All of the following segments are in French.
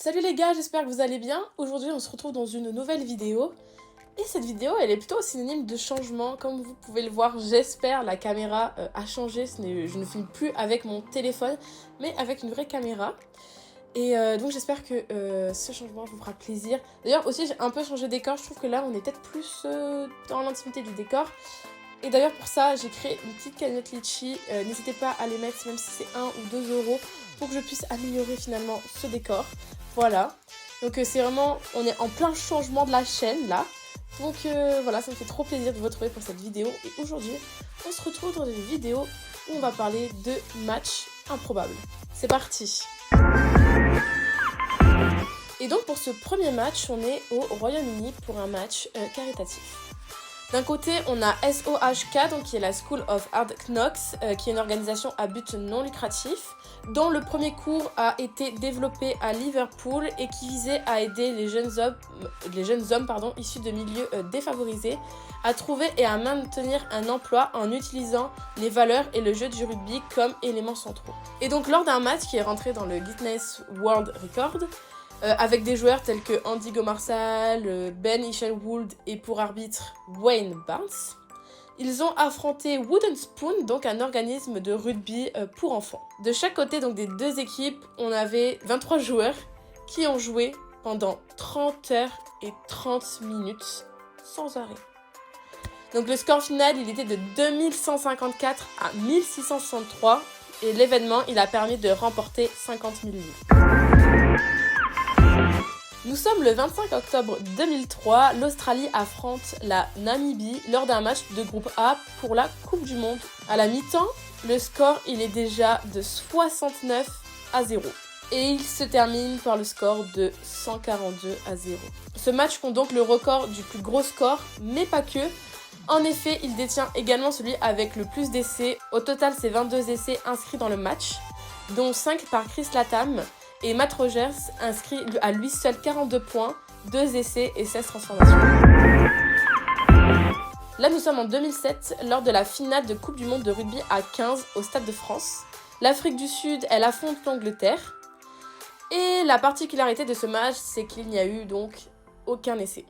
Salut les gars, j'espère que vous allez bien. Aujourd'hui on se retrouve dans une nouvelle vidéo. Et cette vidéo elle est plutôt synonyme de changement. Comme vous pouvez le voir, j'espère la caméra a changé. Je ne filme plus avec mon téléphone mais avec une vraie caméra. Et donc j'espère que ce changement vous fera plaisir. D'ailleurs aussi j'ai un peu changé de décor. Je trouve que là on est peut-être plus dans l'intimité du décor. Et d'ailleurs pour ça j'ai créé une petite cagnotte Litchi. N'hésitez pas à les mettre même si c'est 1 ou 2 euros pour que je puisse améliorer finalement ce décor. Voilà, donc c'est vraiment, on est en plein changement de la chaîne là. Donc voilà, ça me fait trop plaisir de vous retrouver pour cette vidéo. Et aujourd'hui, on se retrouve dans une vidéo où on va parler de matchs improbables. C'est parti. Et donc pour ce premier match, on est au Royaume-Uni pour un match caritatif. D'un côté, on a SOHK, donc qui est la School of Hard Knocks, qui est une organisation à but non lucratif, dont le premier cours a été développé à Liverpool et qui visait à aider les jeunes hommes issus de milieux défavorisés à trouver et à maintenir un emploi en utilisant les valeurs et le jeu du rugby comme éléments centraux. Et donc lors d'un match qui est rentré dans le Guinness World Record, avec des joueurs tels que Andy Gomarsal, Ben Isherwood et pour arbitre Wayne Barnes. Ils ont affronté Wooden Spoon, donc un organisme de rugby pour enfants. De chaque côté donc des deux équipes, on avait 23 joueurs qui ont joué pendant 30 heures et 30 minutes sans arrêt. Donc le score final, il était de 2154 à 1663 et l'événement, il a permis de remporter 50 000 livres. Nous sommes le 25 octobre 2003, l'Australie affronte la Namibie lors d'un match de groupe A pour la Coupe du Monde. À la mi-temps, le score il est déjà de 69 à 0 et il se termine par le score de 142 à 0. Ce match compte donc le record du plus gros score, mais pas que. En effet, il détient également celui avec le plus d'essais. Au total, c'est 22 essais inscrits dans le match, dont 5 par Chris Latham. Et Matt Rogers inscrit à lui seul 42 points, 2 essais et 16 transformations. Là, nous sommes en 2007, lors de la finale de Coupe du Monde de rugby à 15 au Stade de France. L'Afrique du Sud, elle affronte l'Angleterre. Et la particularité de ce match, c'est qu'il n'y a eu donc aucun essai.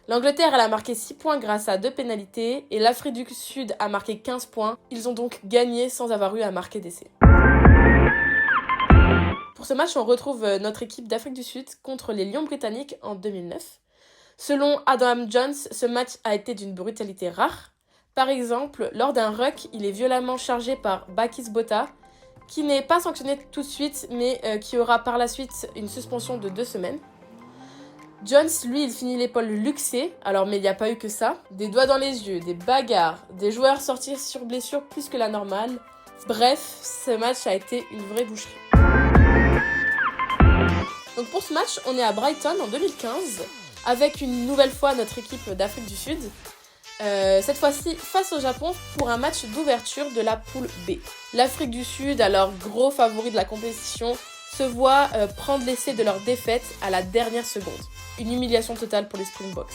L'Angleterre, elle a marqué 6 points grâce à 2 pénalités, et l'Afrique du Sud a marqué 15 points. Ils ont donc gagné sans avoir eu à marquer d'essai. Pour ce match, on retrouve notre équipe d'Afrique du Sud contre les Lions britanniques en 2009. Selon Adam Jones, ce match a été d'une brutalité rare. Par exemple, lors d'un ruck, il est violemment chargé par Bakis Botha, qui n'est pas sanctionné tout de suite, mais qui aura par la suite une suspension de 2 semaines. Jones, lui, il finit l'épaule luxée, mais il n'y a pas eu que ça. Des doigts dans les yeux, des bagarres, des joueurs sortis sur blessure plus que la normale. Bref, ce match a été une vraie boucherie. Donc pour ce match, on est à Brighton en 2015, avec une nouvelle fois notre équipe d'Afrique du Sud. Cette fois-ci face au Japon pour un match d'ouverture de la poule B. L'Afrique du Sud, alors gros favori de la compétition, se voit prendre l'essai de leur défaite à la dernière seconde. Une humiliation totale pour les Springboks.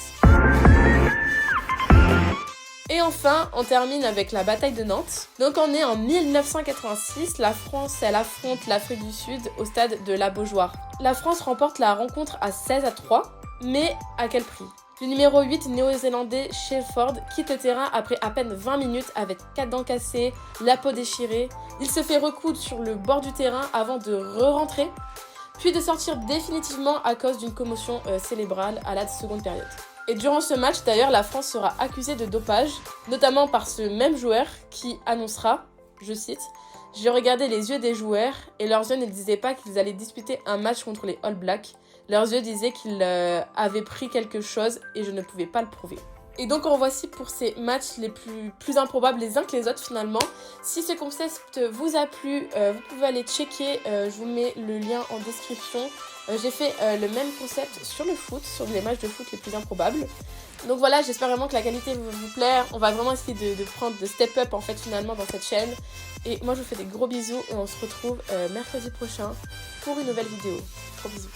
Et enfin, on termine avec la bataille de Nantes. Donc on est en 1986, la France elle affronte l'Afrique du Sud au stade de la Beaujoire. La France remporte la rencontre à 16-3, mais à quel prix ? Le numéro 8 néo-zélandais Shelford quitte le terrain après à peine 20 minutes avec 4 dents cassées, la peau déchirée. Il se fait recoudre sur le bord du terrain avant de re-rentrer, puis de sortir définitivement à cause d'une commotion cérébrale à la seconde période. Et durant ce match, d'ailleurs, la France sera accusée de dopage, notamment par ce même joueur qui annoncera, je cite, « J'ai regardé les yeux des joueurs et leurs yeux ne disaient pas qu'ils allaient disputer un match contre les All Blacks. Leurs yeux disaient qu'ils avaient pris quelque chose et je ne pouvais pas le prouver. » Et donc en voici pour ces matchs les plus improbables les uns que les autres finalement. Si ce concept vous a plu, vous pouvez aller checker, je vous mets le lien en description. J'ai fait le même concept sur le foot, sur les matchs de foot les plus improbables. Donc voilà, j'espère vraiment que la qualité vous plaire. On va vraiment essayer de step up en fait finalement dans cette chaîne. Et moi je vous fais des gros bisous et on se retrouve mercredi prochain pour une nouvelle vidéo. Gros bisous.